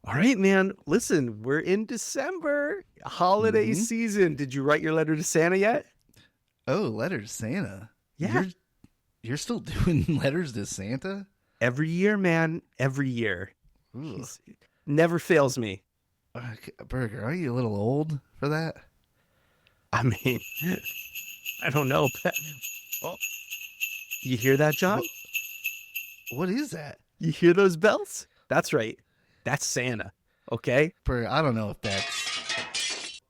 All right, man. Listen, we're in December, holiday hmm season. Did you write your letter to Santa yet? Oh, letters to Santa. Yeah. You're still doing letters to Santa? Every year, man. Every year. Ooh. He's never fails me. Burger, are you a little old for that? I mean, I don't know. Oh, you hear that, John? What what is that? You hear those bells? That's right. That's Santa. Okay. Burger, I don't know if that's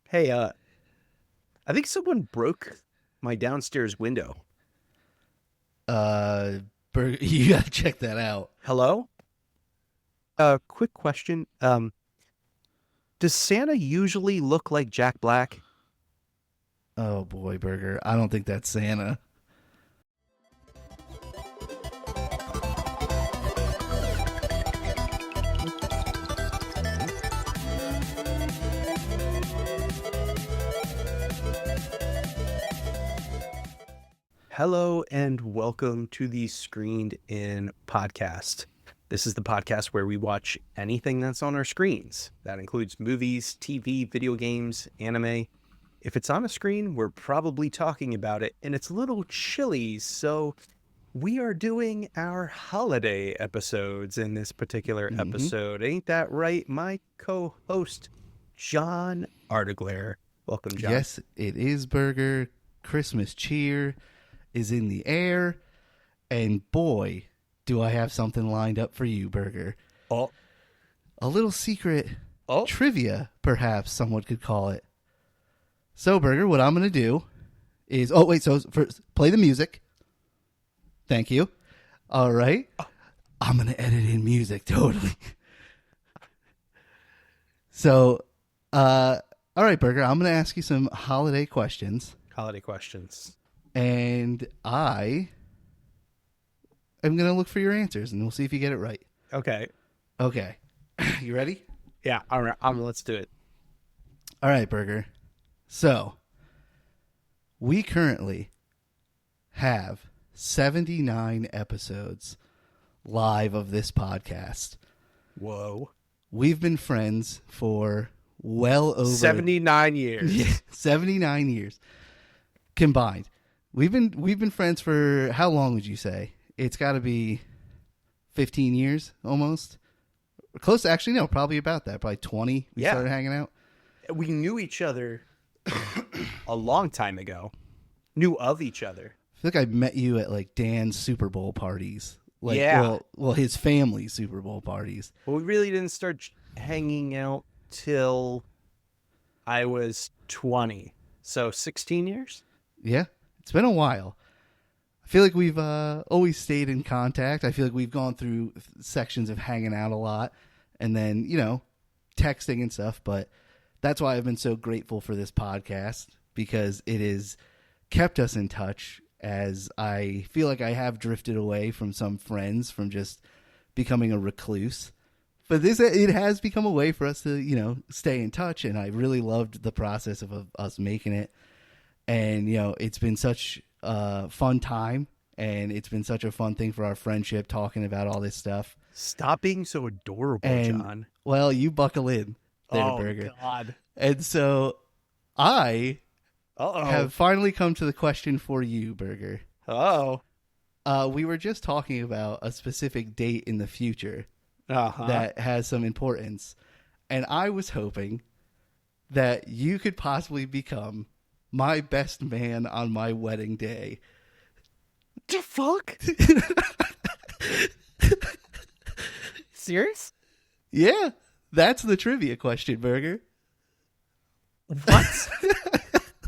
Hey, I think someone broke my downstairs window. uh Burger, you gotta check that out. Hello? Quick question. Does Santa usually look like Jack Black? Oh boy, Burger. I don't think that's Santa. Hello and welcome to the Screened In podcast. This is the podcast where we watch anything that's on our screens. That includes movies, TV, video games, anime. If it's on a screen, we're probably talking about it, and it's a little chilly, so we are doing our holiday episodes in this particular hmm episode. Ain't that right? My co-host, John Artigler. Welcome, John. Yes, it is, Burger. Christmas cheer is in the air, and boy, do I have something lined up for you, Burger. Oh, A little secret oh, trivia, perhaps someone could call it. So, Burger, what I'm going to do is... Oh, wait, so first, play the music. Thank you. All right. I'm going to edit in music, totally. So, all right, Burger, I'm going to ask you some holiday questions, holiday questions. and I am going to look for your answers, and we'll see if you get it right. Okay. Okay. You ready? Yeah, all right. Let's do it. All right, Burger. So, we currently have 79 episodes live of this podcast. Whoa. We've been friends for well over 79 years. 79 years combined. We've been friends for how long would you say? It's got to be 15 years almost. Close, actually, no, probably about that. Probably 20. We Yeah. started hanging out. We knew each other a long time ago. Knew of each other. I feel like I met you at like Dan's Super Bowl parties. Like, Yeah. well, his family's Super Bowl parties. Well, we really didn't start hanging out till I was 20. So 16 years? Yeah, it's been a while. I feel like we've always stayed in contact. I feel like we've gone through sections of hanging out a lot and then, texting and stuff. But that's why I've been so grateful for this podcast because it has kept us in touch as I feel like I have drifted away from some friends from just becoming a recluse. But it has become a way for us to, stay in touch. And I really loved the process of us making it. And, it's been such a fun time, and it's been such a fun thing for our friendship talking about all this stuff. Stop being so adorable, And, John. well, you buckle in there, Oh, Burger. God. And so I Uh-oh. have finally come to the question for you, Burger. Uh-oh. We were just talking about a specific date in the future Uh-huh. that has some importance, and I was hoping that you could possibly become my best man on my wedding day. The fuck? Serious? Yeah, that's the trivia question, Burger. What?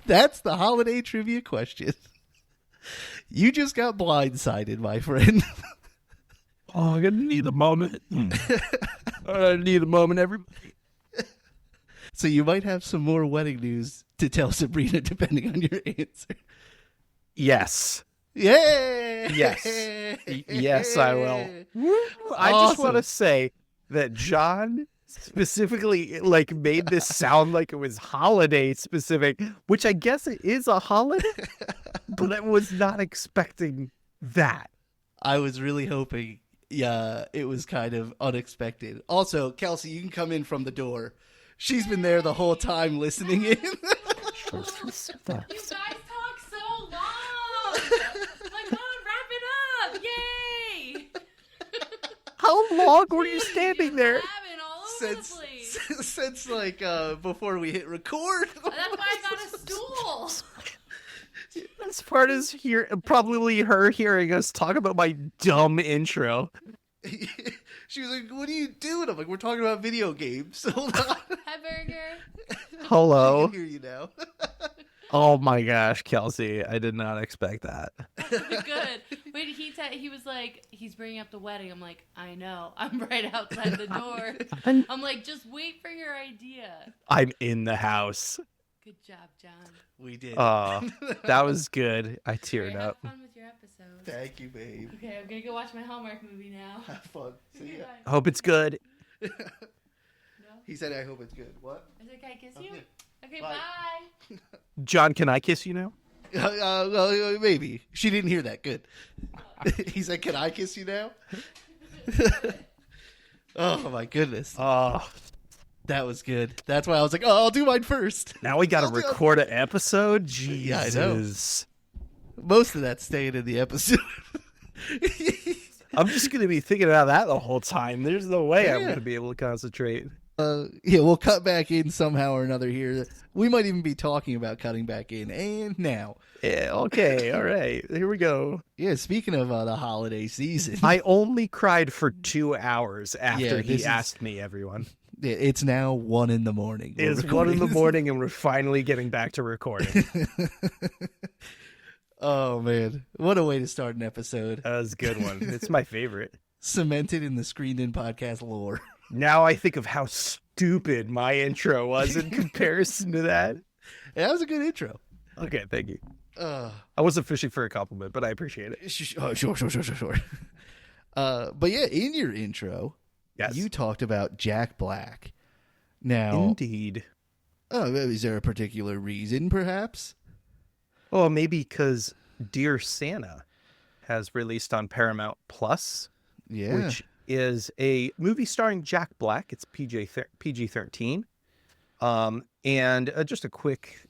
That's the holiday trivia question. You just got blindsided, my friend. Oh, I'm gonna need a moment. I need a moment, everybody. So you might have some more wedding news to tell Sabrina depending on your answer. Yes. Yay! Yes. Yes, I will. I just want to say that John specifically made this sound like it was holiday specific, which I guess it is a holiday, but I was not expecting that. I was really hoping yeah, it was kind of unexpected. Also, Kelsey, you can come in from the door. She's been there the whole time listening in. You guys talk so long. Like, come on, wrap it up. Yay. How long were you standing there? Blabbing all over the place. Since like before we hit record. That's why I got a stool. As part as probably her hearing us talk about my dumb intro. She was like, "What are you doing?" I'm like, "We're talking about video games." Hold on. Hi, Burger. Hello. I can hear you now. Oh my gosh, Kelsey, I did not expect that. Good. Wait, he was like, he's bringing up the wedding. I'm like, I know. I'm right outside the door. I'm like, just wait for your idea. I'm in the house. Good job, John. We did. That was good. I teared Have up. fun with your episode. Thank you, babe. Okay, I'm gonna go watch my Hallmark movie now. Have fun. See ya. I hope it's good. No? He said, "I hope it's good." What? Is it okay? I kiss you? Okay. Okay, Bye. bye. John, can I kiss you now? Maybe she didn't hear that. Good. He said, "Can I kiss you now?" Oh my goodness, Oh, that was good. That's why I was like, "Oh, I'll do mine first." now we got to I'll do- record an episode? Yeah, I know. Jesus. Most of that staying in the episode. I'm just going to be thinking about that the whole time. There's no way I'm Yeah. going to be able to concentrate. Yeah, we'll cut back in somehow or another here. We might even be talking about cutting back in. And now, Yeah, okay, all right. Here we go. yeah, speaking of the holiday season, I only cried for 2 hours after Yeah, this he is- asked me, everyone. it's now 1 a.m. We're It's 1 in recording the this. morning and we're finally getting back to recording. Oh man, what a way to start an episode! That was a good one. It's my favorite. Cemented in the Screened In podcast lore. Now I think of how stupid my intro was in comparison to that. Yeah, that was a good intro. Okay, thank you. Uh, I wasn't fishing for a compliment, but I appreciate it. sure. But yeah, in your intro, Yes. you talked about Jack Black. Now, Indeed. is there a particular reason, perhaps? Well, maybe because Dear Santa has released on Paramount Plus, Yeah. which is a movie starring Jack Black. It's PG-13. And just a quick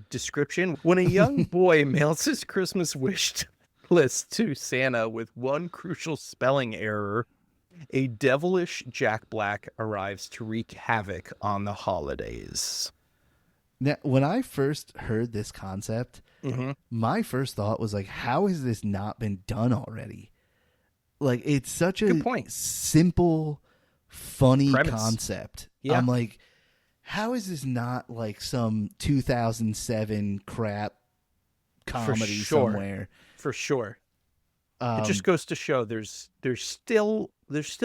description. When a young boy mails his Christmas wish list to Santa with one crucial spelling error, a devilish Jack Black arrives to wreak havoc on the holidays. Now, when I first heard this concept, Mm-hmm. my first thought was like, how has this not been done already? Like, it's such a Good point. simple, funny Premise. concept. Yeah. I'm like, how is this not like some 2007 crap comedy sure. somewhere? For sure. It just goes to show there's still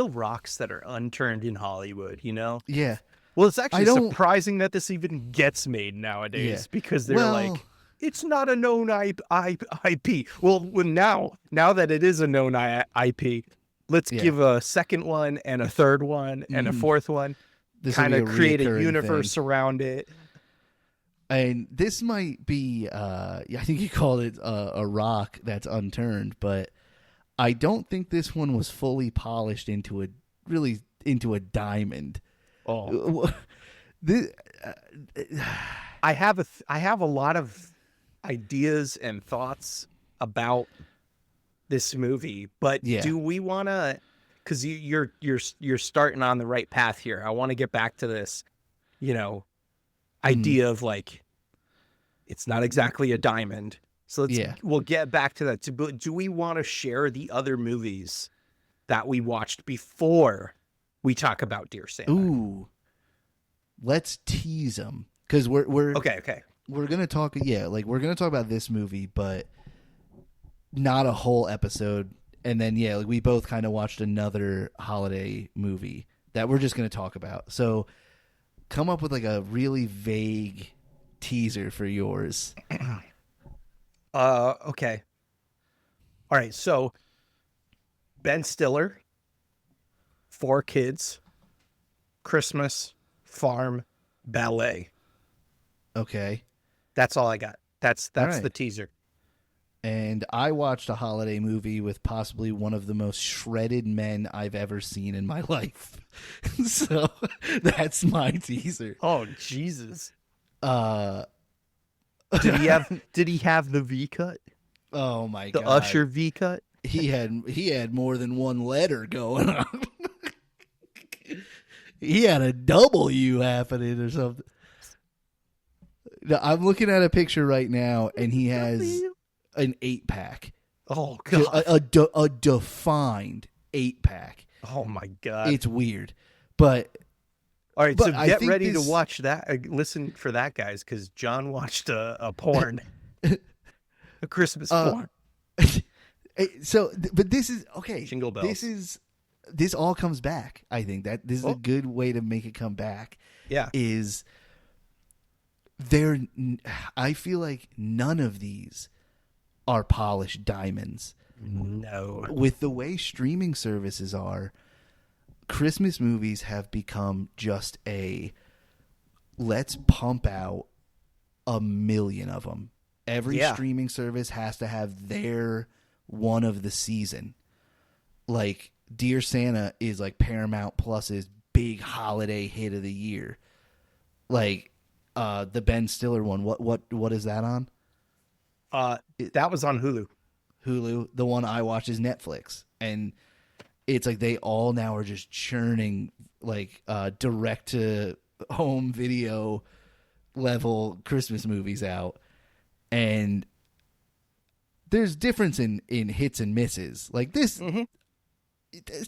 rocks that are unturned in Hollywood, you know? Yeah. Well, it's actually don't- surprising that this even gets made nowadays Yeah. because they're Well- like, it's not a known IP. Well, now that it is a known IP, let's Yeah. give a second one and a third one and a Mhm. fourth one. This will Kind be of create a reoccurring universe thing. around it. And this might be, I think you called it a rock that's unturned, but I don't think this one was fully polished into a diamond. Oh, This, I have a lot of ideas and thoughts about this movie, but Yeah. do we want to? Because you're starting on the right path here. I want to get back to this, idea of like, it's not exactly a diamond. So we'll get back to that. But do we want to share the other movies that we watched before we talk about Dear Santa? ooh, let's tease them because we're Okay. we're gonna talk. Yeah, like we're gonna talk about this movie, but not a whole episode. And then like we both kind of watched another holiday movie that we're just gonna talk about. So come up with like a really vague teaser for yours. Okay. All right. So Ben Stiller, 4 kids, Christmas, farm, ballet. Okay. That's all I got. That's All right. the teaser. and I watched a holiday movie with possibly one of the most shredded men I've ever seen in my life. So that's my teaser. Oh Jesus! Uh, Did he have the V cut, oh my the god, Usher V cut? he had more than one letter going on. He had a W happening or something. Now, I'm looking at a picture right now, and he has an 8-pack. Oh god! A defined 8-pack. Oh my god! It's weird, but All right, but so I get think ready to this- watch that. Listen for that, guys, because John watched a porn, a Christmas porn. so. But this is okay. Jingle bells. This all comes back. I think that this is Oh. a good way to make it come back. Yeah. Is there? I feel like none of these are polished diamonds. No. With the way streaming services are, Christmas movies have become just let's pump out a million of them. Every Yeah. streaming service has to have their one of the season. Like Dear Santa is like Paramount Plus's big holiday hit of the year. Like the Ben Stiller one. What is that on? That was on Hulu. Hulu. The one I watch is Netflix, and it's like they all now are just churning like direct to home video level Christmas movies out, and there's difference in hits and misses. Like this,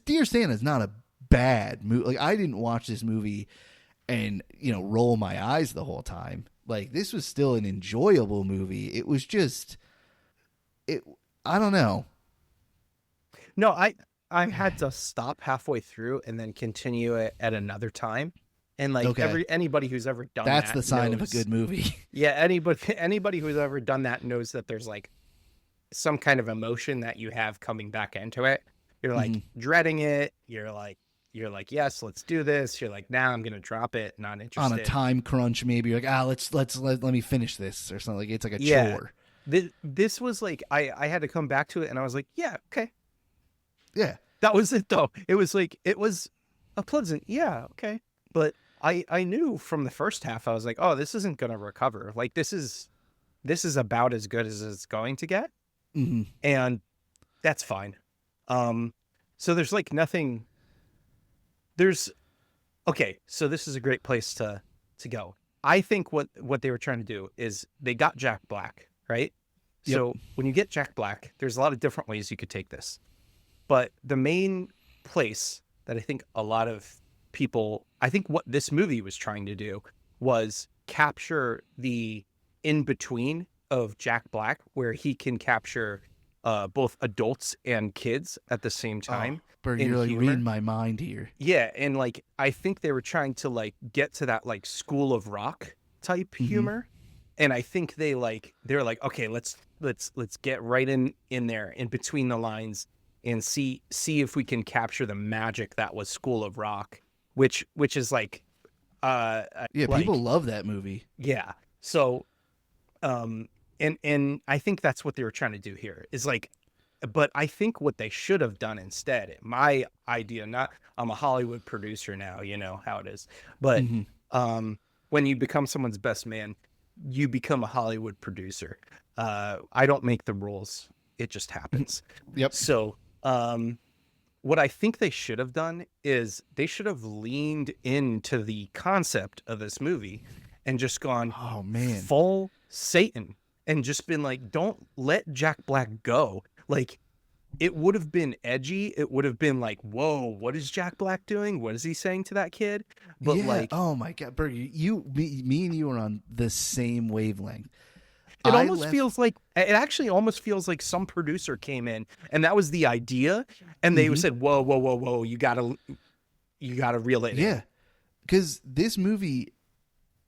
Dear Santa is not a bad movie. Like I didn't watch this movie and roll my eyes the whole time. Like this was still an enjoyable movie. It was just I don't know. No, I had to stop halfway through and then continue it at another time. And like Okay. anybody who's ever done That's that the sign of a knows- good movie. Yeah, anybody who's ever done that knows that there's like some kind of emotion that you have coming back into it. You're like dreading it. You're like, yes, let's do this. You're like, nah, I'm gonna drop it. Not interested. On a time crunch, maybe you're like, let me finish this or something. Like it's like a Yeah. chore. This was like I had to come back to it, and I was like, yeah, okay, Yeah. that was it though. It was a pleasant, yeah, okay. But I knew from the first half, I was like, oh, this isn't gonna recover. Like this is about as good as it's going to get, and that's fine. So there's like nothing. Okay, so this is a great place to go. I think what they were trying to do is they got Jack Black, right? Yep. So when you get Jack Black, there's a lot of different ways you could take this. But the main place that I think a lot of people, I think what this movie was trying to do was capture the in-between of Jack Black, where he can capture both adults and kids at the same time. Bert, in you're like humor. reading my mind here. Yeah, and like I think they were trying to like get to that like School of Rock type humor, and I think they're like, okay, let's get right in there in between the lines and see if we can capture the magic that was School of Rock, which is like, Yeah, like, people love that movie. yeah. So, and I think that's what they were trying to do here is like. But I think what they should have done instead, my idea, I'm a Hollywood producer now, you know how it is. But when you become someone's best man, you become a Hollywood producer. I don't make the rules. It just happens. Yep. So what I think they should have done is they should have leaned into the concept of this movie and just gone, Oh man. full Satan, and just been like, don't let Jack Black go. Like, it would have been edgy. It would have been like, whoa, what is Jack Black doing? What is he saying to that kid? But yeah. like, Oh my god, Bert, me and you are on the same wavelength. it actually almost feels like some producer came in and that was the idea. And they said, whoa, you gotta reel it in. Yeah. Because this movie,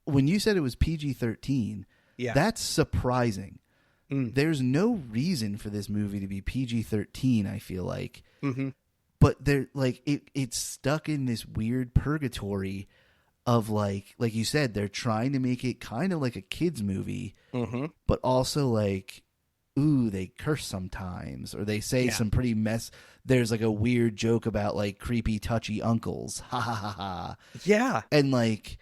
when you said it was PG-13, Yeah. that's surprising. There's no reason for this movie to be PG-13, I feel like. But they're like it's stuck in this weird purgatory of like you said, they're trying to make it kind of like a kids movie, but also like ooh, they curse sometimes, or they say Yeah. some pretty there's like a weird joke about like creepy touchy uncles. Ha ha ha ha. Yeah. And like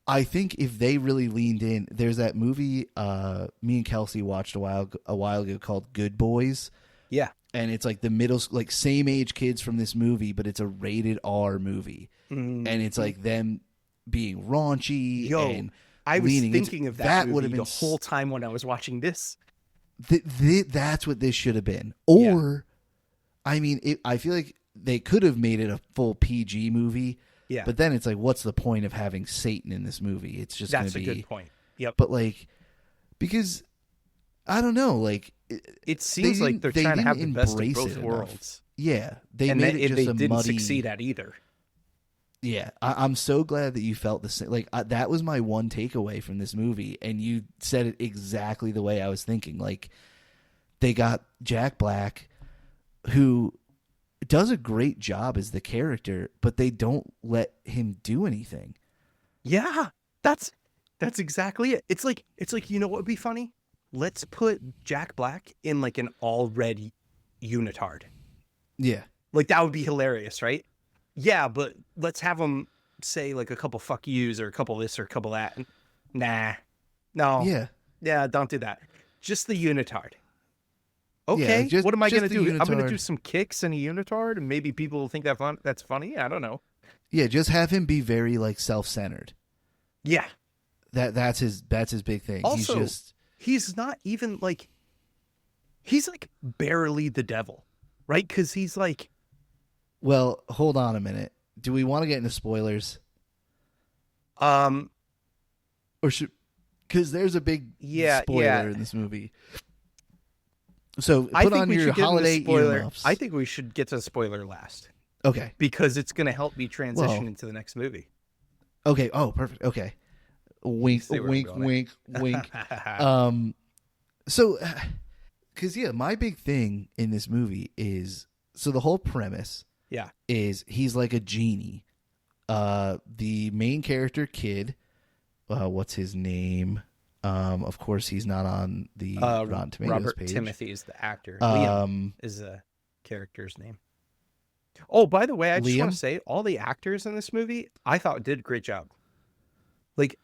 I think if they really leaned in, there's that movie me and Kelsey watched a while ago called Good Boys, Yeah. and it's like the middle like same age kids from this movie, but it's a rated R movie, and it's Mhm. like them being raunchy Yo, and I was leaning into thinking of that that would have movie been the whole time when I was watching this. that's what this should have been. Yeah. Or I mean, I feel like they could have made it a full PG movie, Yeah. but then it's like, what's the point of having Satan in this movie? It's just going That's to a be. good point. Yep. But like, because I don't know, like It seems like they're they trying to didn't have the best of embrace both it enough. worlds. Yeah, they And made it just they a didn't muddy. succeed at either. Yeah, I'm so glad that you felt the same. Like that was my one takeaway from this movie, and you said it exactly the way I was thinking. Like they got Jack Black, who does a great job as the character, but they don't let him do anything. Yeah. That's exactly it. It's like you know what would be funny? Let's put Jack Black in like an all red unitard. Yeah, Like that would be hilarious, right? Yeah, but let's have him say like a couple fuck yous or a couple this or a couple that. Nah. No. yeah, Yeah, don't do that. Just the unitard. yeah. Okay, what am I just going to the do? I'm going to unitard. do some kicks in a unitard and maybe people will think that's funny. I don't know. Yeah, just have him be very like self-centered. Yeah. That's his big thing. Also, he's not even like he's like barely the devil, right? Cuz he's like Well, hold on a minute. Do we want to get into spoilers, um or should? Because there's a big spoiler in this movie. So I put think on we your should get into holiday spoiler. earmuffs. I think we should get to the spoiler last Okay. because it's going to help me transition Well, into the next movie. Okay. Oh, perfect. Okay. Wink, See where I'm wink, going. wink, wink. So, because yeah, my big thing in this movie is the whole premise Yeah. is he's like a genie. The main character kid, what's his name? Of course, he's not on the Rotten Tomatoes Robert page. Timothy is the actor. Liam is the character's name. Oh, by the way, I just want Liam? to say all the actors in this movie I thought did a great job. Like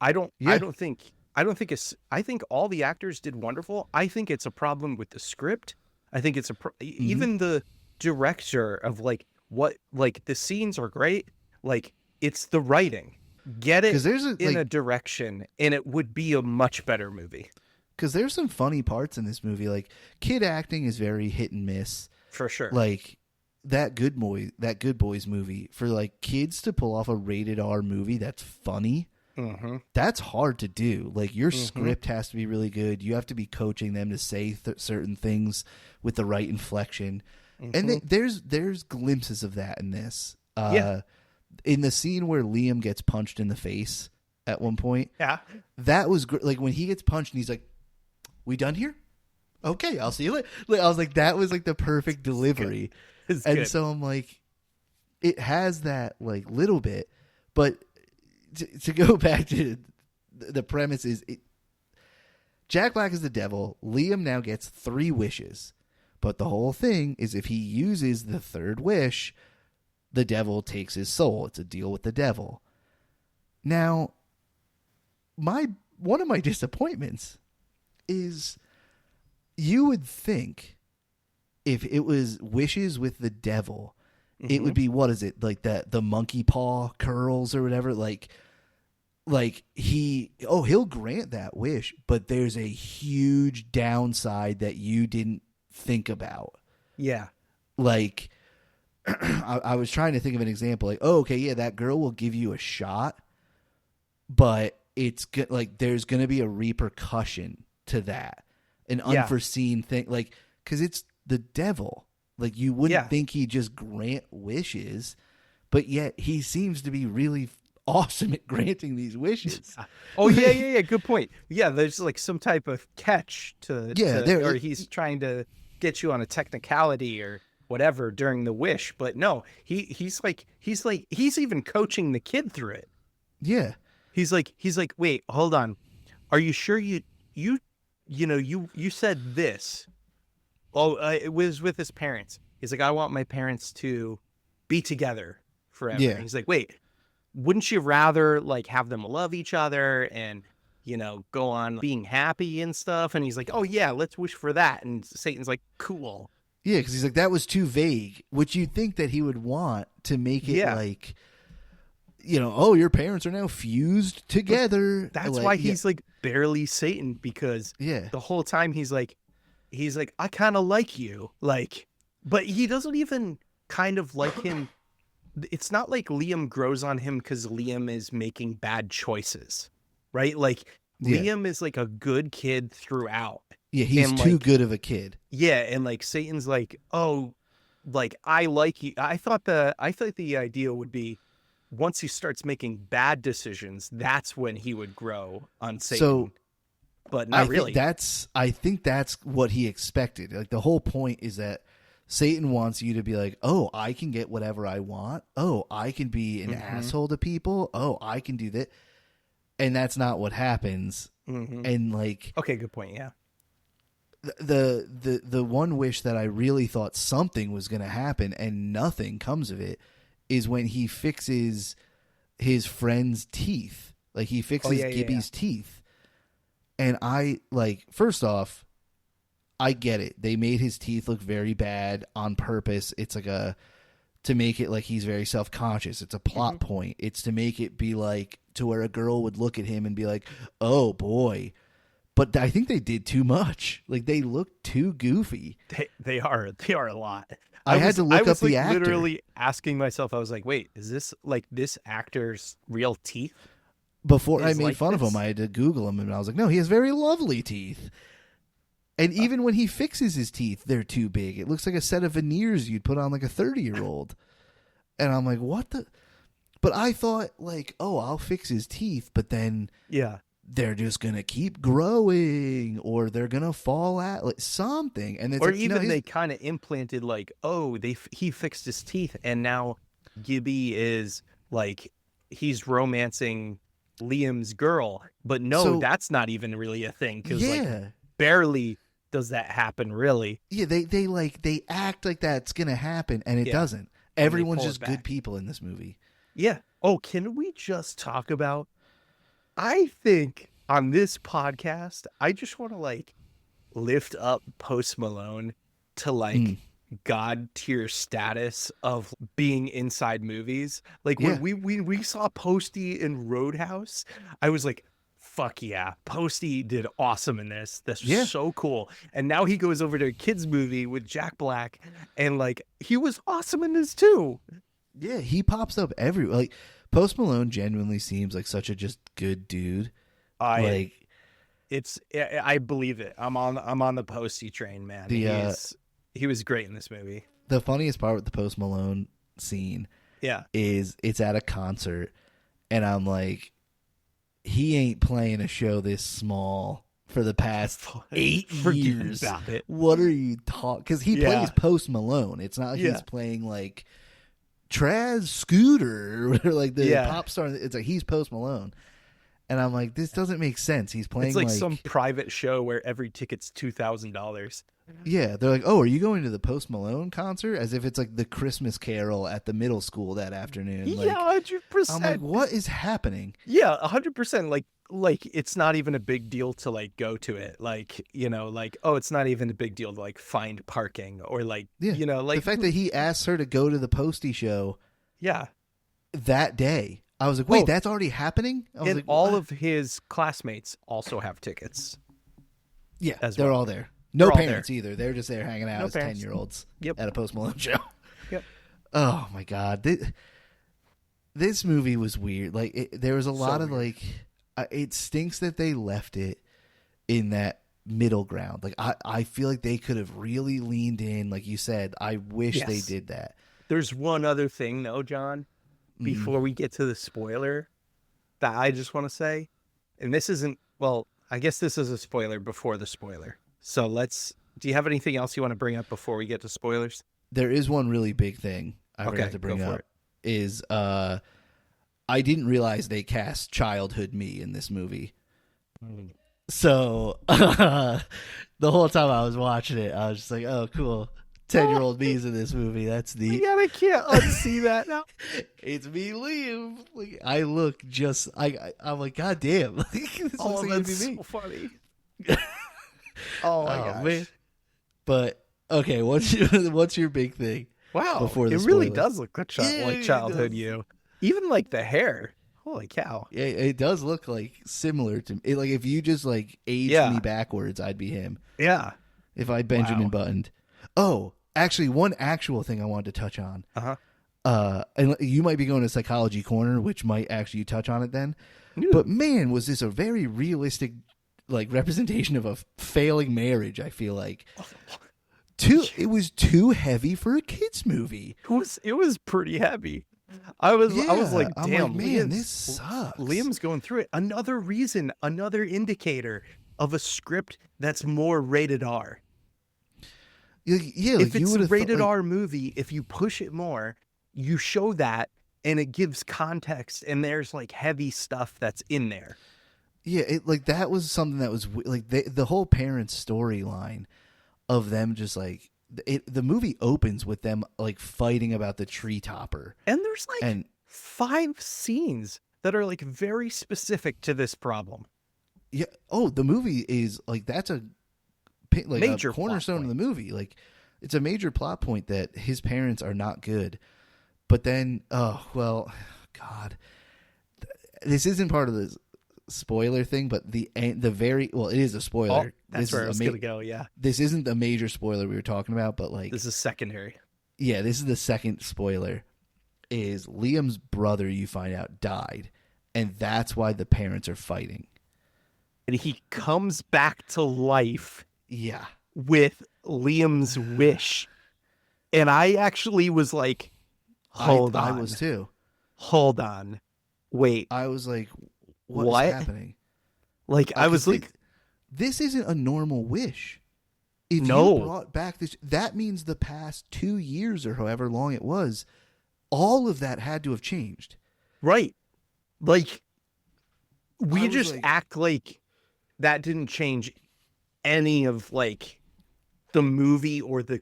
I don't think I think all the actors did wonderful. I think it's a problem with the script. I think it's even the director of like what like the scenes are great. Like it's the writing. Get it 'Cause there's in a direction and it would be a much better movie. Because there's some funny parts in this movie. Like kid acting is very hit and miss. For sure. Like that Good Boys movie, for like kids to pull off a rated R movie that's funny. Mm-hmm. That's hard to do. Like your script has to be really good. You have to be coaching them to say certain things with the right inflection. And there's glimpses of that in this. Yeah. In the scene where Liam gets punched in the face at one point, Yeah. that was like when he gets punched and he's like, "We done here? Okay, I'll see you later." Like, I was like, that was like the perfect delivery. It's And good. so I'm like, it has that like little bit, but to go back to the premise is Jack Black is the devil. Liam now gets 3 wishes, but the whole thing is if he uses the 3rd wish, the devil takes his soul. It's a deal with the devil. Now, one of my disappointments is you would think if it was wishes with the devil, it would be, what is it, like the monkey paw curls or whatever, like he'll grant that wish, but there's a huge downside that you didn't think about. Yeah. Like I was trying to think of an example, like, oh, okay, yeah, that girl will give you a shot, but it's like there's going to be a repercussion to that, an unforeseen thing, like, because it's the devil. Like you wouldn't think he'd just grant wishes, but yet he seems to be really awesome at granting these wishes. Oh yeah. Good point. Yeah, there's like some type of catch or he's trying to get you on a technicality or whatever during the wish, but no, he's even coaching the kid through it. Yeah. He's like, wait, hold on. Are you sure you you said this. Oh, it was with his parents. He's like, I want my parents to be together forever. And Yeah. he's like, wait, wouldn't you rather like have them love each other and go on being happy and stuff? And he's like, oh yeah, let's wish for that. And Satan's like, cool. Yeah, because he's like, that was too vague, which you'd think that he would want to make it Yeah. like, oh, your parents are now fused together. That's like, why he's like barely Satan, because Yeah. the whole time he's like, I kind of like you, like, but he doesn't even kind of like him. It's not like Liam grows on him because Liam is making bad choices, right? Like Yeah. Liam is like a good kid throughout. Yeah, he's And, too like, good of a kid. Yeah, and like Satan's like, oh, like I like you. I thought the idea would be once he starts making bad decisions, that's when he would grow on Satan. So, but not really. I think that's what he expected. Like the whole point is that Satan wants you to be like, oh, I can get whatever I want. Oh, I can be an asshole to people. Oh, I can do that. And that's not what happens. And like, okay, good point. Yeah. The one wish that I really thought something was going to happen and nothing comes of it is when he fixes his friend's teeth. Like he fixes Gibby's teeth. And I like, first off, I get it. They made his teeth look very bad on purpose. It's like to make it like he's very self-conscious. It's a plot point. It's to make it be like to where a girl would look at him and be like, oh boy. But I think they did too much. Like they look too goofy. They are a lot. I had to look up the actor. Literally asking myself, I was like, wait, is this like this actor's real teeth? Before I made like fun of this? him, I had to Google him, and I was like, no, he has very lovely teeth. And even when he fixes his teeth, they're too big. It looks like a set of veneers you'd put on like a 30-year-old. And I'm like, what the? But I thought like, oh, I'll fix his teeth, but then they're just going to keep growing or they're going to fall out, like something. And it's or like, even they kind of implanted like, oh, he fixed his teeth and now Gibby is like, he's romancing Liam's girl. But no, that's not even really a thing because like barely does that happen really. Yeah, they act like that's going to happen and it doesn't. Everyone's just good people in this movie. Yeah. Oh, can we just talk about, I think on this podcast, I just want to like lift up Post Malone to like God tier status of being inside movies. Like when we saw Posty in Roadhouse, I was like, fuck yeah, Posty did awesome in this. This was so cool. And now he goes over to a kids movie with Jack Black and like he was awesome in this too. Yeah, he pops up everywhere. Like Post Malone genuinely seems like such a just good dude. I believe it. I'm on the Posty train, man. He was great in this movie. The funniest part with the Post Malone scene is it's at a concert and I'm like, he ain't playing a show this small for the past 8 years. About it. What are you talking? Because he plays Post Malone. It's not like he's playing like Traz Scooter or like the pop star. It's like he's Post Malone. And I'm like, this doesn't make sense. He's playing it's like some private show where every ticket's $2,000. Yeah, they're like, oh, are you going to the Post Malone concert? As if it's like the Christmas Carol at the middle school that afternoon. Like, 100%. I'm like, what is happening? Yeah, 100%. Like it's not even a big deal to like go to it. Like, like, oh, it's not even a big deal to like find parking or like, like the fact that he asked her to go to the Posty show. Yeah. That day. I was like, wait, that's already happening? I was and like, all of his classmates also have tickets. Yeah, as they're well. all there. No parents either. They're just there hanging out No as parents. 10-year-olds Yep. at a Post Malone show. Yep. Oh, my God. This movie was weird. Like, there was a lot of, weird. like, it stinks that they left it in that middle ground. Like, I feel like they could have really leaned in. Like you said, I wish they did that. There's one other thing, though, John, before we get to the spoiler that I just want to say. And this isn't, well, I guess this is a spoiler before the spoiler. So do you have anything else you want to bring up before we get to spoilers? There is one really big thing I forgot to bring up. Is I didn't realize they cast childhood me in this movie. So the whole time I was watching it, I was just like, "Oh, cool! 10-year-old me's in this movie. That's neat." Yeah, I can't unsee that now. It's me, Liam. Like, I look just. I'm like, God damn! This Oh, looks like it'd be that's me. so funny. Oh my Oh gosh. man! But okay, what's your big thing? Wow, Before the it really spoiler. does look like, Yeah, like it childhood does. you. Even like the hair. Holy cow. It does look like similar to it. Like if you just like aged me Yeah. backwards, I'd be him. Yeah. If I Benjamin Wow. Buttoned. Oh, actually, one actual thing I wanted to touch on. Uh-huh. And you might be going to psychology corner, which might actually touch on it then. Ew. But man, was this a very realistic like representation of a failing marriage? I feel like it was too heavy for a kids movie. It was pretty heavy. I was like, I'm damn, like, man, Liam's, this sucks. Liam's going through it. Another reason, another indicator of a script that's more rated R. Yeah, If like you it's would a have rated R movie, if you push it more, you show that and it gives context and there's like heavy stuff that's in there. Yeah, like that was something that was like the whole parents' storyline of them just like the movie opens with them like fighting about the tree topper. And there's like And 5 scenes that are like very specific to this problem. yeah, oh, the movie is like that's like Major a plot cornerstone of point. the movie. Like it's a major plot point that his parents are not good. But then, oh well, God, this isn't part of the spoiler thing, but the very well, it is a spoiler. Oh, that's This where is I was gonna go. Yeah, This isn't the major spoiler we were talking about, but like, this is secondary. yeah, this is the second spoiler. Is Liam's brother, you find out, died, and that's why the parents are fighting. And he comes back to life Yeah, with Liam's wish. And I actually was like, hold I on. was too. Hold on. Wait. I was like, what What? is happening? Like, I was like, this isn't a normal wish. If No. you brought back this, that means the past 2 years or however long it was, all of that had to have changed. right. Like, I we was just like- act like that didn't change any of like the movie or the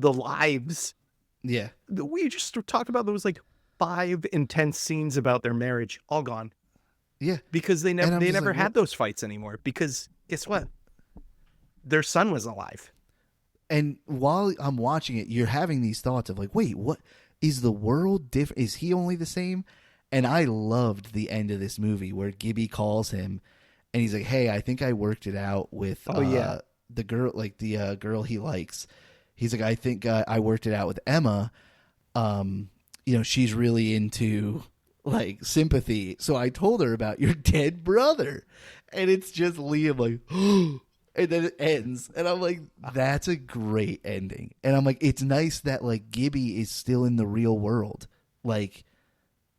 lives. Yeah, We just talked about those like 5 intense scenes about their marriage, all gone. yeah. Because they And never I'm they just never like, had what? those fights anymore. Because guess what? Their son was alive. And while I'm watching it, you're having these thoughts of like, wait, what is the world different? Is he only the same? And I loved the end of this movie where Gibby calls him and he's like, hey, I think I worked it out with Oh, yeah. the girl, like the girl he likes. He's like, I think I worked it out with Emma. She's really into like sympathy. So I told her about your dead brother. And it's just Liam like, and then it ends. And I'm like, that's a great ending. And I'm like, it's nice that like Gibby is still in the real world. Like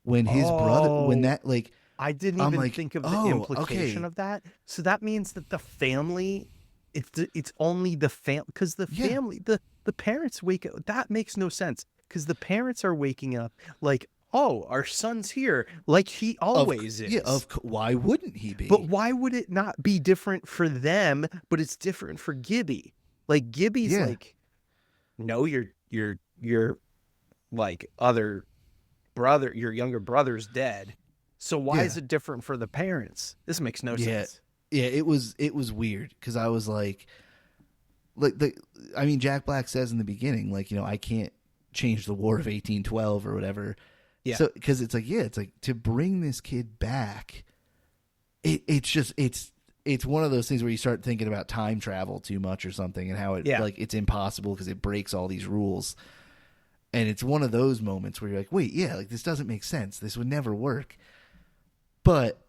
when his brother, when that like, I didn't I'm even like, think of the oh, implication okay. of that. So that means that the family, it's only the family, because the Yeah. family, the parents wake up. That makes no sense because the parents are waking up like, oh, our son's here, like he always is. Yeah, why wouldn't he be? But why would it not be different for them, but it's different for Gibby? Like Gibby's Yeah. like, no, your like other brother, your younger brother's dead. So why is Yeah. it different for the parents? This makes no sense. Yeah, it was weird because I was like Jack Black says in the beginning, like, I can't change the War of 1812 or whatever. Yeah. So because it's like to bring this kid back, it's one of those things where you start thinking about time travel too much or something and how it Yeah. like it's impossible because it breaks all these rules. And it's one of those moments where you're like, wait, yeah, like this doesn't make sense. This would never work. But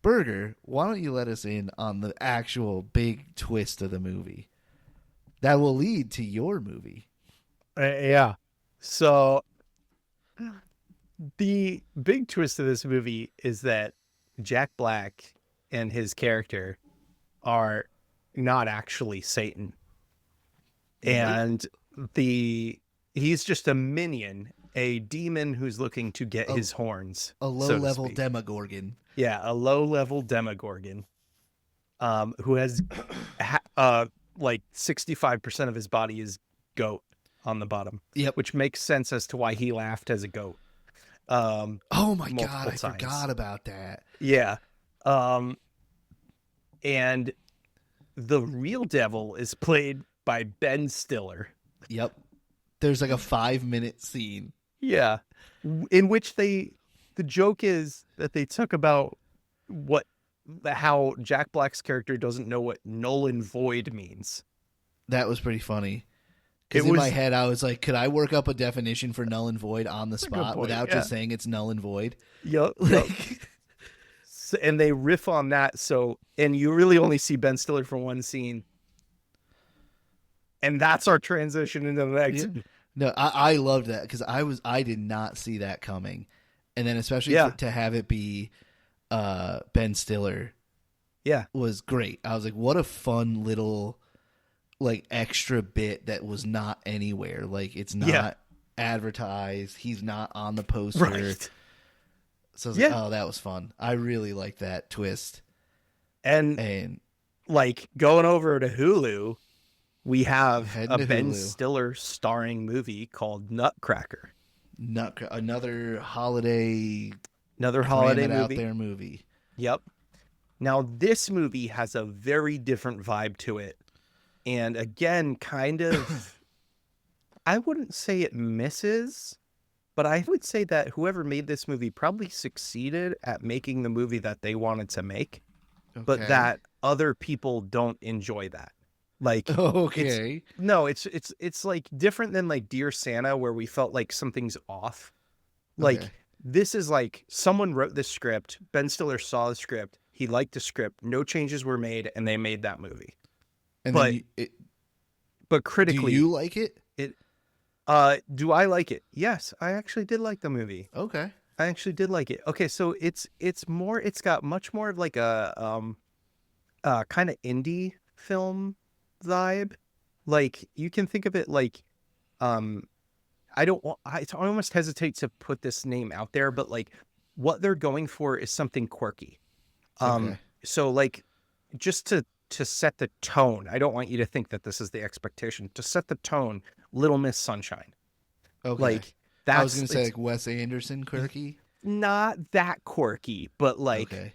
Burger, why don't you let us in on the actual big twist of the movie that will lead to your movie? Yeah. So the big twist of this movie is that Jack Black and his character are not actually Satan. And he's just a minion, a demon who's looking to get his horns. A so to low-level speak. Demogorgon. Yeah, a low-level Demogorgon, who has like 65% of his body is goat on the bottom, Yep. which makes sense as to why he laughed as a goat Oh my god, multiple I times. forgot about that. Yeah. Um, and the real devil is played by Ben Stiller. Yep. There's like a 5-minute scene. Yeah. In which the joke is that they took about what, how Jack Black's character doesn't know what null and void means. That was pretty funny. It Because in my was head, I was like, could I work up a definition for null and void on the That's a good spot point. without Yeah. just saying it's null and void? Yep. Like, So, and they riff on that. So, and you really only see Ben Stiller for one scene. And that's our transition into the next. yeah. No, I loved that because I did not see that coming, and then especially Yeah. to have it be Ben Stiller Yeah. was great. I was like, what a fun little like extra bit that was not anywhere. Like it's not Yeah. advertised. He's not on the poster. Right. So I was Yeah. like, oh, that was fun. I really like that twist. And And like going over to Hulu, we have Heading a to Ben Hulu. Stiller starring movie called Nutcracker. another holiday Another cram holiday it out movie. there movie. Yep. Now this movie has a very different vibe to it. And again, kind of I wouldn't say it misses, but I would say that whoever made this movie probably succeeded at making the movie that they wanted to make, but Okay. that other people don't enjoy that. Like Okay. it's like different than like Dear Santa where we felt like something's off. Like Okay. this is like someone wrote this script, Ben Stiller saw the script, he liked the script, no changes were made and they made that movie. And But then but do critically you like it? it do I like it? Yes, I actually did like the movie. Okay. I actually did like it. Okay, so it's got much more of like a kind of indie film vibe. Like you can think of it like um I almost hesitate to put this name out there, but like what they're going for is something quirky. Okay. So like just to set the tone, I don't want you to think that this is the expectation. To set the tone, Little Miss Sunshine. Okay. Like I was that's gonna say it's like Wes Anderson quirky. not that quirky, but like Okay.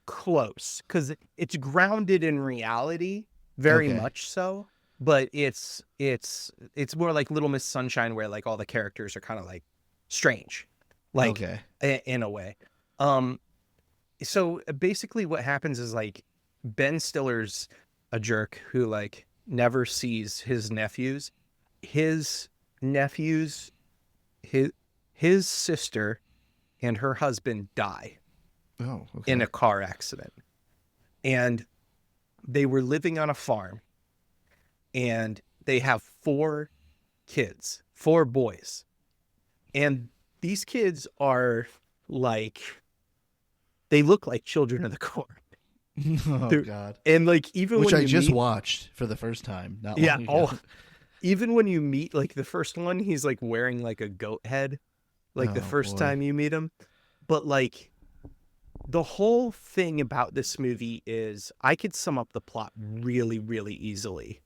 close because it's grounded in reality, very Okay. much so. But it's more like Little Miss Sunshine, where like all the characters are kind of like strange, like Okay. in a way. So basically, what happens is like Ben Stiller's a jerk who like never sees his nephews. His nephews, his sister and her husband die Oh. Okay. in a car accident. And they were living on a farm and they have 4 kids, 4 boys. And these kids are like, they look like children of the corn. Oh They're- God. And like, even Which when I you just meet, watched for the first time. Not yeah, long ago. oh, even when you meet like the first one, he's like wearing like a goat head, like the Oh, first boy. time you meet him. But like, the whole thing about this movie is I could sum up the plot really, really easily.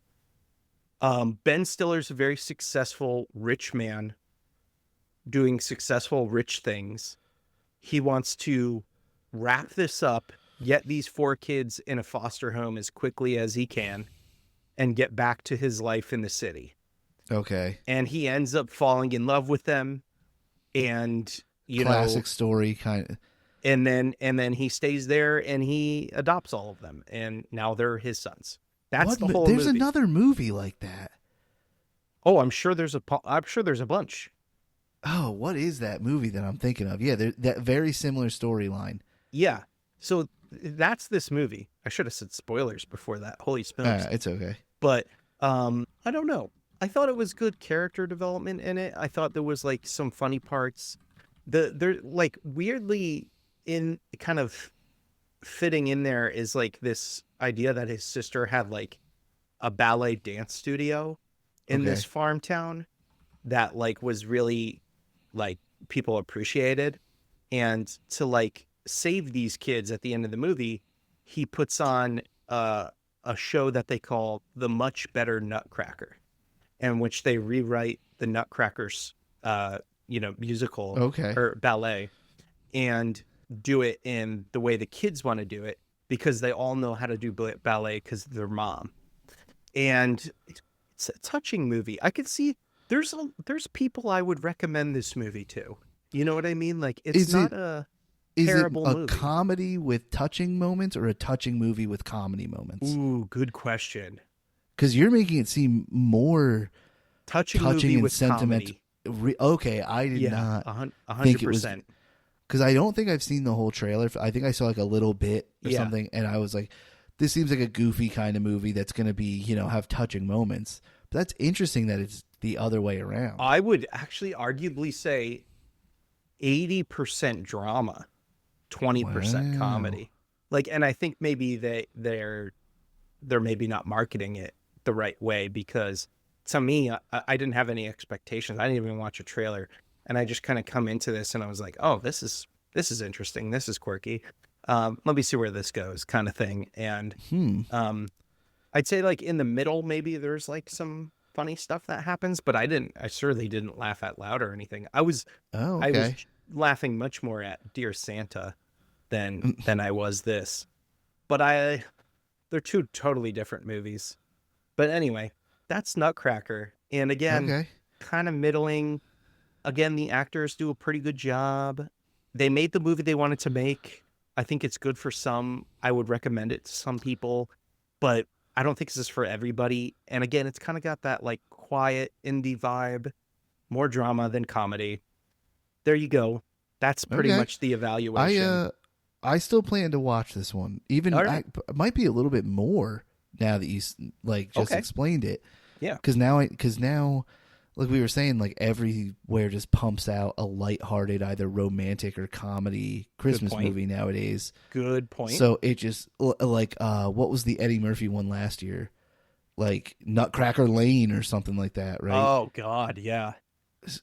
Ben Stiller's a very successful rich man doing successful rich things. He wants to wrap this up, get these 4 kids in a foster home as quickly as he can, and get back to his life in the city. Okay. And he ends up falling in love with them, and Classic story kind of. and then he stays there and he adopts all of them, and now they're his sons. That's the whole There's movie. another movie like that. Oh, I'm sure there's a bunch. Oh, what is that movie that I'm thinking of? Yeah, that very similar storyline. Yeah. So that's this movie. I should have said spoilers before that. Holy smokes. It's okay. But I don't know. I thought it was good character development in it. I thought there was like some funny parts. They're like weirdly in kind of fitting in there is like this idea that his sister had like a ballet dance studio in Okay. this farm town that like was really like people appreciated, and to like save these kids at the end of the movie, he puts on a show that they call The Much Better Nutcracker, in which they rewrite the Nutcracker's, musical Okay. or ballet and do it in the way the kids want to do it because they all know how to do ballet because of their mom. And it's a touching movie. I could see there's people I would recommend this movie to. You know what I mean? Like, it's Is not it a is it terrible a movie. comedy with touching moments or a touching movie with comedy moments? Ooh, good question. Because you're making it seem more Touching touching movie and with sentimental. comedy. Okay, I did Yeah, not think it was 100%. because I don't think I've seen the whole trailer. I think I saw like a little bit or Yeah. something, and I was like, "This seems like a goofy kind of movie that's going to be, have touching moments." But that's interesting that it's the other way around. I would actually arguably say 80% drama, 20% Wow. comedy. Like, and I think maybe they're maybe not marketing it the right way, because to me, I didn't have any expectations. I didn't even watch a trailer, and I just kind of come into this and I was like, oh, this is interesting. This is quirky. Let me see where this goes, kind of thing. And I'd say like in the middle, maybe there's like some funny stuff that happens, but I certainly didn't laugh out loud or anything. I was Oh, okay. laughing much more at Dear Santa than I was this. But they're two totally different movies. But anyway, that's Nutcracker. And again, Okay. kind of middling. Again, the actors do a pretty good job. They made the movie they wanted to make. I think it's good for some. I would recommend it to some people, but I don't think this is for everybody. And again, it's kind of got that like quiet indie vibe, more drama than comedy. There you go. That's pretty Okay. much the evaluation. I still plan to watch this one. Even All right. it might be a little bit more now that you like just Okay. explained it. Yeah. Because now, like we were saying, like everywhere just pumps out a lighthearted, either romantic or comedy Christmas point. movie nowadays. Good point. So it just like what was the Eddie Murphy one last year? Like Nutcracker Lane or something like that, right? Oh God, yeah.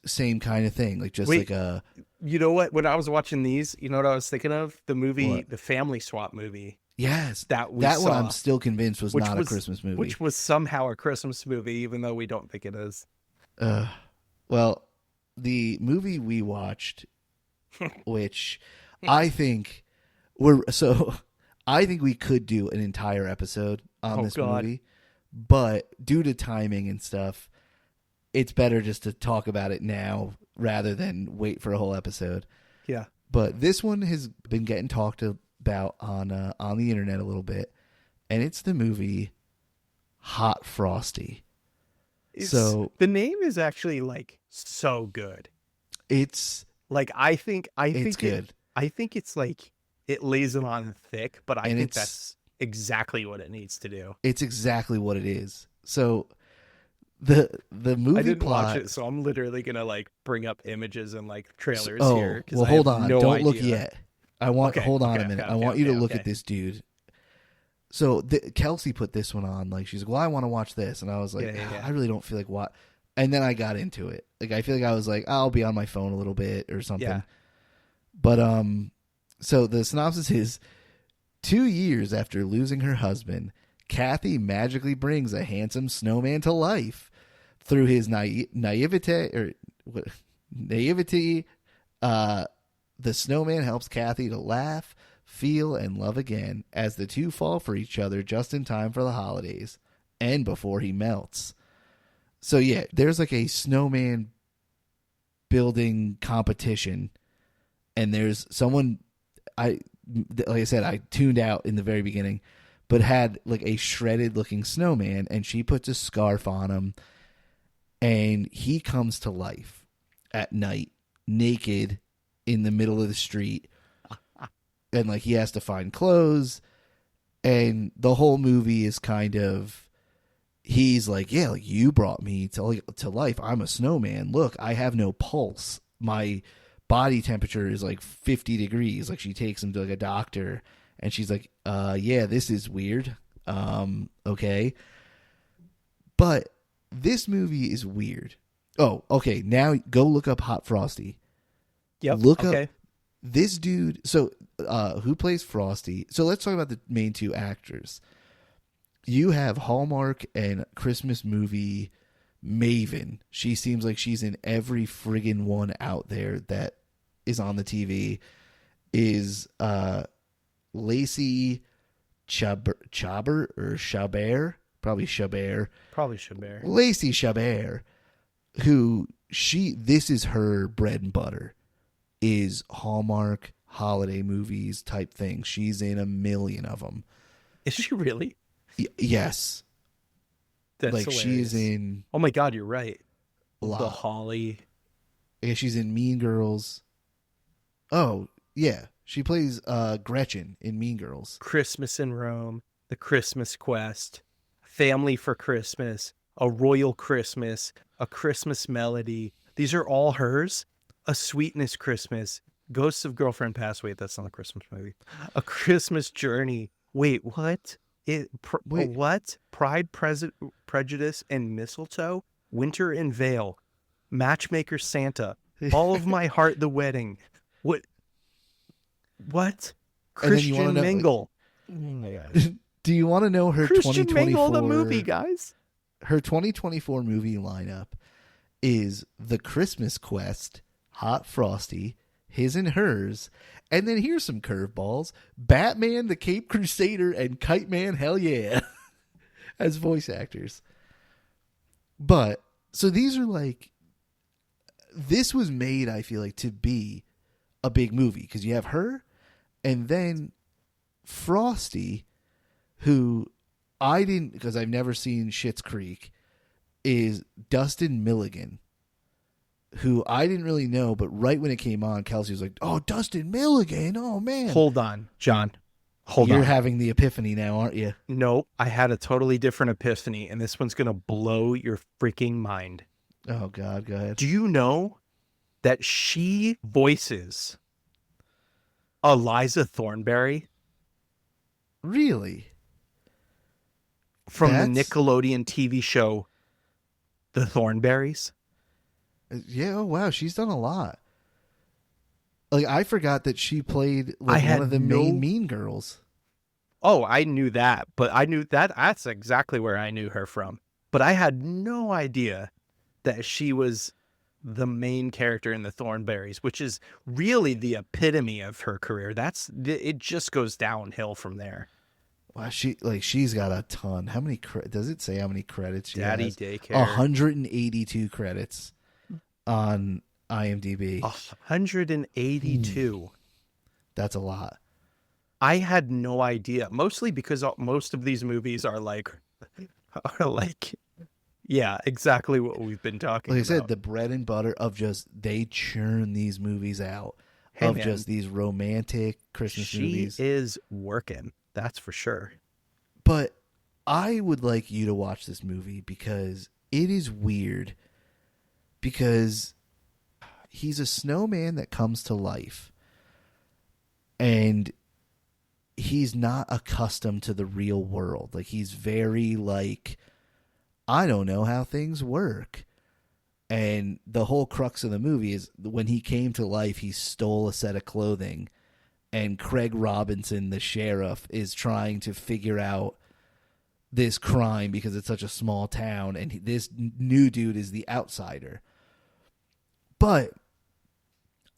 Same kind of thing, like just Wait. like a You know what? When I was watching these, you know what I was thinking of? The movie, What? the Family Swap movie. yes, That we that one saw, I'm still convinced was which not was a Christmas movie. which was somehow a Christmas movie, even though we don't think it is. Well, the movie we watched, which I think I think we could do an entire episode on Oh, this God. movie, but due to timing and stuff, it's better just to talk about it now rather than wait for a whole episode. Yeah. But this one has been getting talked about on the internet a little bit, and it's the movie Hot Frosty. So the name is actually like so good. it's Like I think it's good. I think it's like it lays it on thick, but I And think it's- that's exactly what it needs to do. It's exactly what it is. So the movie I didn't plot. watch it, so I'm literally gonna like bring up images and like trailers Oh, here. 'Cause well, I hold have on. no Don't look idea. yet. Hold on a minute. I want you to look okay. at this dude. So Kelsey put this one on. Like she's like, "Well, I want to watch this," and I was like, Yeah. "I really don't feel like what." And then I got into it. Like I feel like I was like, "I'll be on my phone a little bit or something." Yeah. But so the synopsis is: 2 years after losing her husband, Kathy magically brings a handsome snowman to life through his naivete. The snowman helps Kathy to laugh, feel, and love again as the two fall for each other just in time for the holidays and before he melts. So yeah, there's like a snowman building competition, and there's someone like I said, I tuned out in the very beginning, but had like a shredded looking snowman, and she puts a scarf on him, and he comes to life at night, naked in the middle of the street, and like he has to find clothes, and the whole movie is kind of he's like, yeah, like you brought me to life. I'm a snowman. Look, I have no pulse. My body temperature is like 50 degrees. Like she takes him to like a doctor, and she's like, yeah, this is weird. Okay. But this movie is weird. Oh, okay. Now go look up Hot Frosty. Yep. Look okay. up this dude. So who plays Frosty? So let's talk about the main two actors. You have Hallmark and Christmas movie maven. She seems like she's in every friggin' one out there that is on the TV. Is Lacey Chabert or Chabert? Probably Chabert. Probably Chabert. Lacey Chabert, who this is her bread and butter, is Hallmark holiday movies type thing. She's in a million of them. Is she really? Yes. That's like hilarious. She's in Oh my God, you're right. a lot. The Holly. Yeah, she's in Mean Girls. Oh, yeah. She plays Gretchen in Mean Girls. Christmas in Rome, The Christmas Quest, Family for Christmas, A Royal Christmas, A Christmas Melody. These are all hers. A Sweetness Christmas, Ghosts of Girlfriend Past. Wait, that's not a Christmas movie. A Christmas Journey. Wait, what? What? Pride, Prejudice, and Mistletoe? Winter and Veil. Matchmaker Santa. All of My Heart, The Wedding. What? Christian Mingle. Oh my God. Do you want to know her Christian 2024 Mingle, the movie, guys? Her 2024 movie lineup is The Christmas Quest, Hot Frosty, His and Hers, and then here's some curveballs: Batman, the Cape Crusader, and Kite Man, hell yeah, as voice actors. But so these are like, this was made, I feel like, to be a big movie because you have her, and then Frosty, who I didn't, because I've never seen Schitt's Creek, is Dustin Milligan, who I didn't really know, but right when it came on, Kelsey was like, "Oh, Dustin Milligan, oh man." Hold on, John. Hold on. You're having the epiphany now, aren't you? No, I had a totally different epiphany, and this one's going to blow your freaking mind. Oh, God, go ahead. Do you know that she voices Eliza Thornberry Really? from the That's- Nickelodeon TV show The Thornberries? Yeah, oh wow, she's done a lot. Like, I forgot that she played I like had one of the no- main Mean Girls. Oh, I knew that, but I knew that's exactly where I knew her from. But I had no idea that she was the main character in The Thornberries, which is really the epitome of her career. It just goes downhill from there. Wow, she's got a ton. How many does it say how many credits she Daddy has? Daycare. 182 credits on IMDb. 182. That's a lot. I had no idea, mostly because most of these movies are like, yeah, exactly what we've been talking Like I about. said, the bread and butter of just, they churn these movies out Hey, of man, just these romantic Christmas she movies. is working, that's for sure. But I would like you to watch this movie because it is weird. Because he's a snowman that comes to life. And he's not accustomed to the real world. Like, he's very like, I don't know how things work. And the whole crux of the movie is when he came to life, he stole a set of clothing. And Craig Robinson, the sheriff, is trying to figure out this crime because it's such a small town. And this new dude is the outsider. But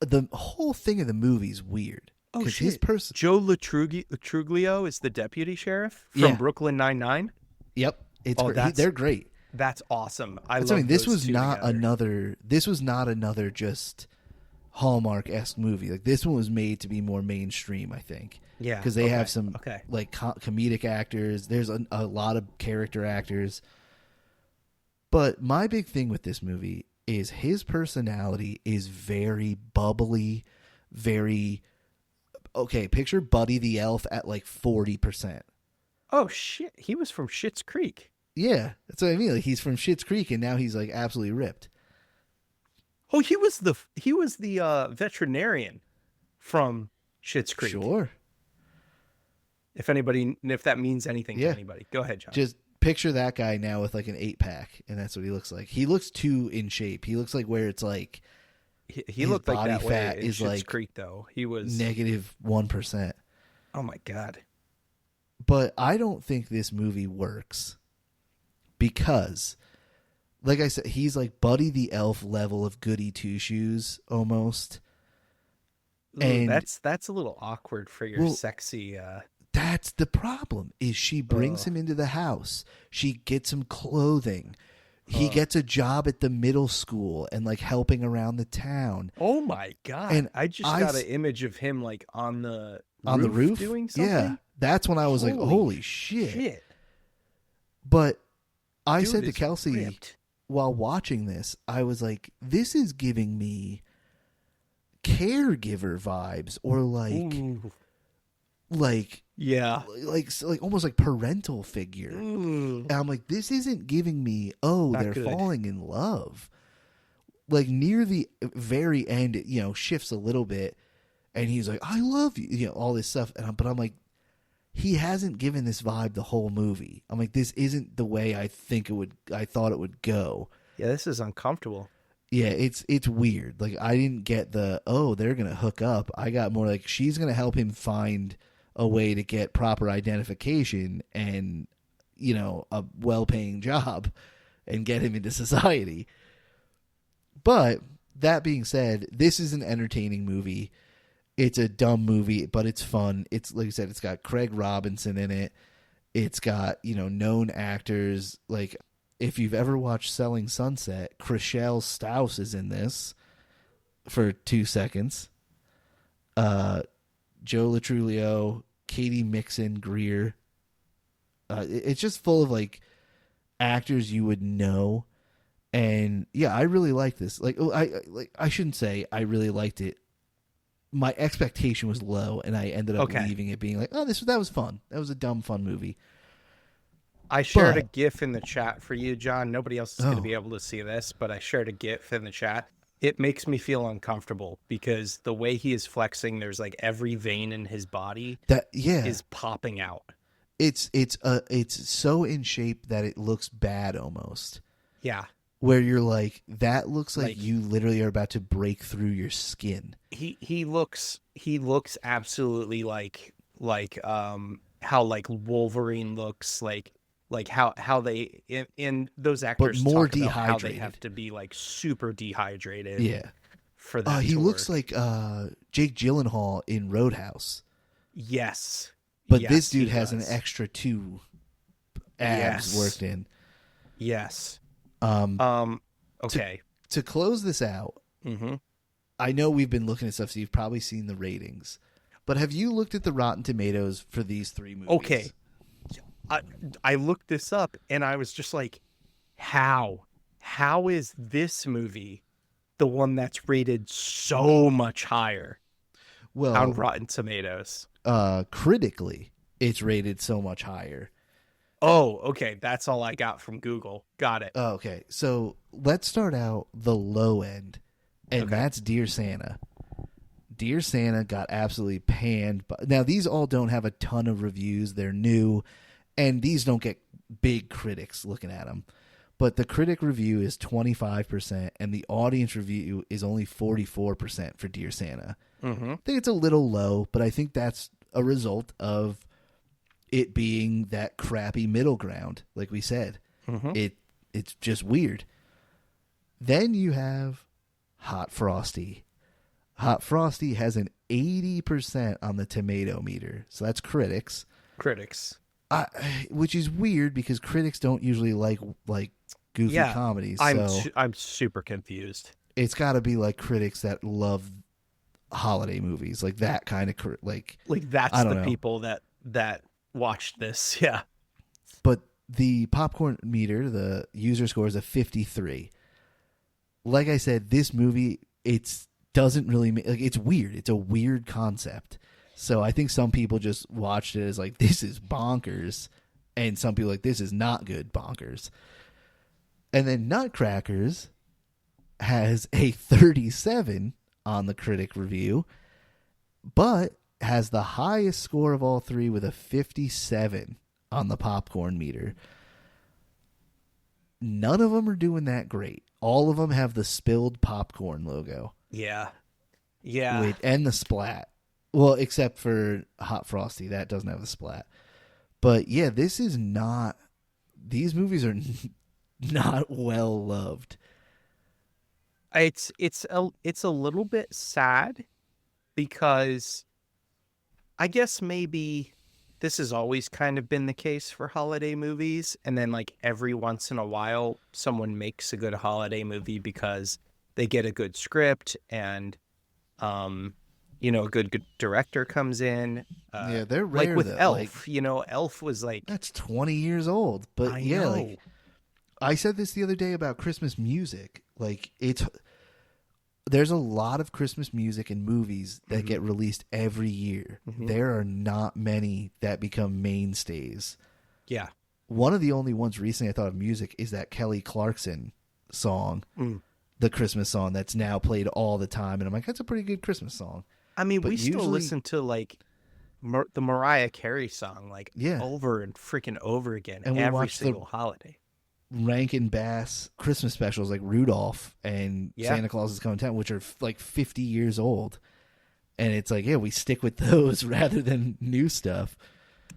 the whole thing of the movie is weird. Oh, shit. His person. Joe Latruglio is the deputy sheriff from Yeah. Brooklyn Nine-Nine. Yep. It's Oh, great. They're great. That's awesome. This those was two not together. another just Hallmark-esque movie. Like, this one was made to be more mainstream, I think. Yeah, Because they have some okay. like comedic actors. There's a lot of character actors. But my big thing with this movie is his personality is very bubbly, very... Okay, picture Buddy the Elf at like 40%. Oh shit, he was from Schitt's Creek. Yeah, that's what I mean. Like, he's from Schitt's Creek, and now he's like absolutely ripped. Oh, he was the veterinarian from Schitt's Creek. Sure. If that means anything to anybody, go ahead, John. Just picture that guy now with like an 8-pack, and that's what he looks like. He looks too in shape. He looks like where it's like He his looked like body that fat way in is Schitt's like Creek, though. He was. -1%. Oh my god. But I don't think this movie works because, like I said, he's like Buddy the Elf level of goody two shoes almost. Ooh, And that's a little awkward for your well, sexy. that's the problem. Is she brings him into the house, she gets him clothing, he gets a job at the middle school and like helping around the town. Oh my god! And I just got an image of him like on the roof doing something. Yeah, that's when I was like, holy shit. But I Dude said to is Kelsey ripped. while watching this, I was like, this is giving me caregiver vibes, or Ooh. like Yeah. like almost like parental figure. Ooh. And I'm like, this isn't giving me, oh, Not they're good. falling in love. Like near the very end, it, shifts a little bit, and he's like, I love you, all this stuff. But I'm like, he hasn't given this vibe the whole movie. I'm like, this isn't the way I thought it would go. Yeah, this is uncomfortable. Yeah, it's weird. Like I didn't get the, oh, they're gonna hook up. I got more like she's gonna help him find a way to get proper identification and a well-paying job and get him into society. But that being said, this is an entertaining movie. It's a dumb movie, but it's fun. It's like I said, it's got Craig Robinson in it. It's got, known actors. Like if you've ever watched Selling Sunset, Chriselle Staus is in this for 2 seconds. Joe Latrulio, Katie Mixon Greer. It's just full of like actors you would know. And yeah, I really like this. I shouldn't say I really liked it. My expectation was low, and I ended up leaving it being like, oh, that was fun. That was a dumb, fun movie. I shared a GIF in the chat for you, John. Nobody else is going to be able to see this, but I shared a GIF in the chat. It makes me feel uncomfortable because the way he is flexing, there's like every vein in his body is popping out. It's so in shape that it looks bad almost. Yeah. Where you're like, that looks like you literally are about to break through your skin. He looks absolutely like how like Wolverine looks, like how they in those actors but more talk about dehydrated. how they have to be like super dehydrated. Yeah. For that. He looks like Jake Gyllenhaal in Roadhouse. Yes. But this dude has an extra 2 abs worked in. Yes. Okay. To close this out, I know we've been looking at stuff, so you've probably seen the ratings. But have you looked at the Rotten Tomatoes for these 3 movies? Okay. I looked this up, and I was just like, how? How is this movie the one that's rated so much higher on Rotten Tomatoes? Critically, it's rated so much higher. Oh, okay. That's all I got from Google. Got it. Okay. So let's start out the low end, and that's Dear Santa. Dear Santa got absolutely panned. Now, these all don't have a ton of reviews. They're new, and these don't get big critics looking at them. But the critic review is 25%, and the audience review is only 44% for Dear Santa. I think it's a little low, but I think that's a result of it being that crappy middle ground, like we said. It's just weird. Then you have Hot Frosty. Hot Frosty has an 80% on the tomato meter, so that's critics. Which is weird because critics don't usually like goofy comedies. I'm super confused. It's got to be like critics that love holiday movies, like that kind of like that's the people that watched this. Yeah. But the popcorn meter, the user score is a 53. Like I said, this movie, doesn't really it's weird. It's a weird concept. So I think some people just watched it as like, this is bonkers, and some people like, this is not good, bonkers. And then Nutcrackers has a 37 on the critic review, but has the highest score of all 3 with a 57 on the popcorn meter. None of them are doing that great. All of them have the spilled popcorn logo. Yeah. Yeah. Wait, and the splat. Well, except for Hot Frosty, that doesn't have the splat. But yeah, this is not. These movies are not well loved. It's a little bit sad because I guess maybe this has always kind of been the case for holiday movies, and then like every once in a while someone makes a good holiday movie because they get a good script and um a good director comes in, Yeah, they're like rare with though. Like Elf. Elf was like, that's 20 years old. But I yeah, like know. I said this the other day about Christmas music. Like there's a lot of Christmas music and movies that Mhm. get released every year. Mhm. There are not many that become mainstays. Yeah. One of the only ones recently I thought of music is that Kelly Clarkson song, Mm. the Christmas song that's now played all the time. And I'm like, that's a pretty good Christmas song. I mean, But we still usually, listen to like the Mariah Carey song like yeah. over and freaking over again And we every watch the single holiday. Rankin Bass Christmas specials like Rudolph and Yeah. Santa Claus is Coming to Town, which are like 50 years old. And it's like, yeah, we stick with those rather than new stuff.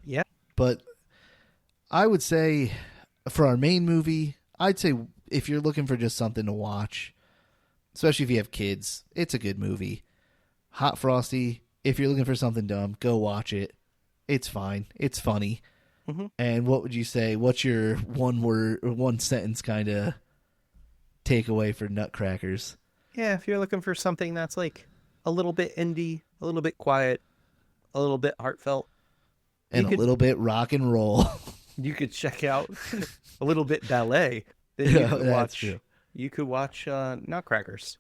Yeah. But I would say for our main movie, I'd say if you're looking for just something to watch, especially if you have kids, it's a good movie. Hot Frosty, if you're looking for something dumb, go watch it. It's fine. It's funny. Hmm. And what would you say? What's your one word or one sentence kind of takeaway for Nutcrackers? Yeah, if you're looking for something that's like a little bit indie, a little bit quiet, a little bit heartfelt, you And a could little bit rock and roll. you could check out a little bit ballet. Then Yeah, that's true. you could watch Nutcrackers.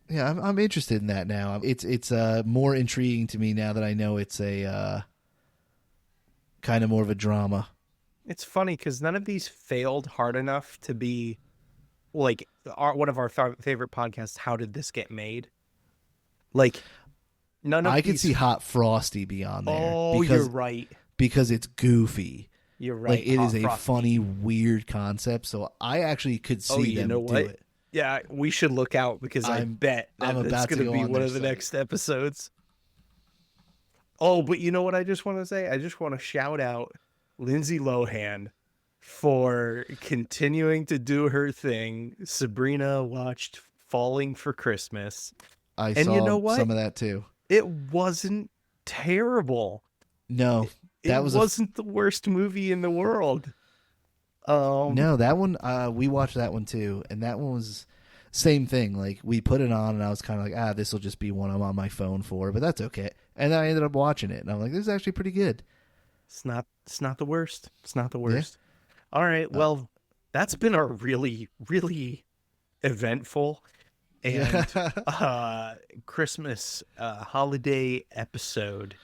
Yeah, I'm interested in that now. It's more intriguing to me now that I know it's a kind of more of a drama. It's funny because none of these failed hard enough to be like one of our favorite podcasts. How did this get made? Like none I of could see these. Hot Frosty be on there Oh, you're right. because it's goofy. You're Like right. it Hot is a Frosty. funny, weird concept. So I actually could Oh, see you them know do what? it. Yeah, we should look out because I bet I'm that it's about to going to go be on one their of the site. next episodes. Oh, but you know what I just want to say? I just want to shout out Lindsay Lohan for continuing to do her thing. Sabrina watched Falling for Christmas. I And you saw know what? some of that too. It wasn't terrible. No, It that was a wasn't the worst movie in the world. no. That one we watched that one too, and that one was same thing. Like we put it on, and I was kind of like, this will just be one I'm on my phone for, but that's okay. And then I ended up watching it, and I'm like, this is actually pretty good. It's not the worst. It's not the Yeah. worst. All right. Well, that's been a really, really eventful and Christmas holiday episode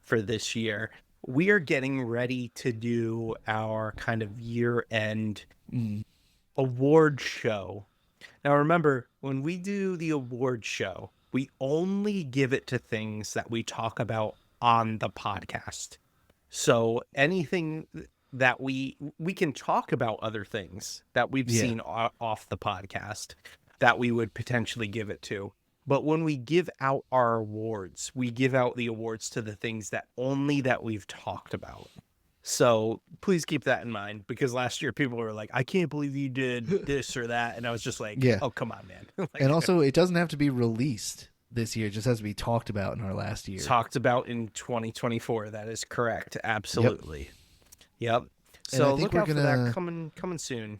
for this year. We are getting ready to do our kind of year-end award show. Now, remember, when we do the award show, we only give it to things that we talk about on the podcast. So anything that we can talk about other things that we've Yeah. seen off the podcast that we would potentially give it to. But when we give out our awards, we give out the awards to the things that we've talked about. So please keep that in mind because last year people were like, I can't believe you did this or that. And I was just like, Yeah. oh, come on, man. Like, And also, it doesn't have to be released this year; it just has to be talked about in our last year. talked about in 2024. That is correct. Absolutely. Yep. And I So think look we're out for that gonna- coming soon.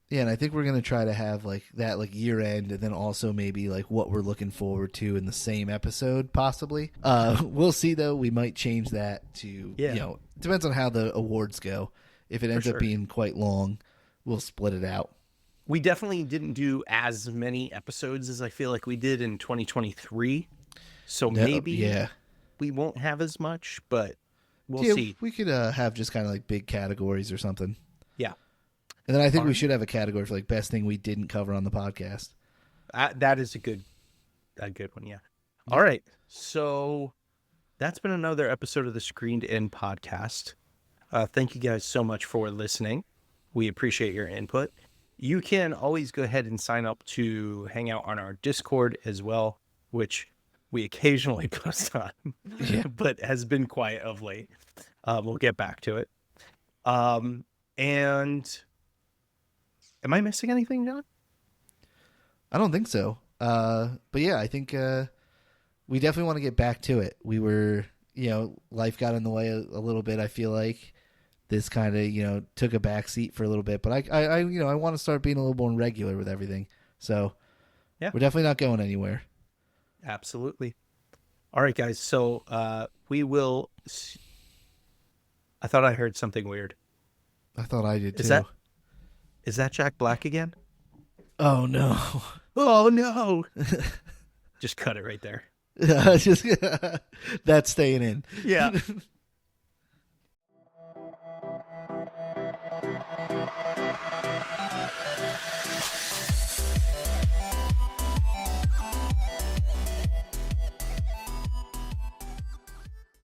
Yeah, and I think we're gonna try to have like that, like year end, and then also maybe like what we're looking forward to in the same episode, possibly. We'll see though. We might change that to Yeah. depends on how the awards go. If it ends sure. up being quite long, we'll split it out. We definitely didn't do as many episodes as I feel like we did in 2023. So maybe yeah, we won't have as much, but we'll yeah, see. we could have just kind of like big categories or something. Yeah. And then I think we Alright. should have a category for like best thing we didn't cover on the podcast. That is a good one. Yeah. All right. So that's been another episode of the Screened In podcast. Thank you guys so much for listening. We appreciate your input. You can always go ahead and sign up to hang out on our Discord as well, which we occasionally post on, Yeah. but has been quiet of late. We'll get back to it. And am I missing anything, John? I don't think so. But yeah, I think we definitely want to get back to it. We were, life got in the way a little bit. I feel like this kind of, took a back seat for a little bit. But I want to start being a little more regular with everything. So Yeah, we're definitely not going anywhere. absolutely. All right, guys. So we will. I thought I heard something weird. I thought I did too. Is that Jack Black again? Oh no! Oh no! Just cut it right there. Just that's staying in. Yeah.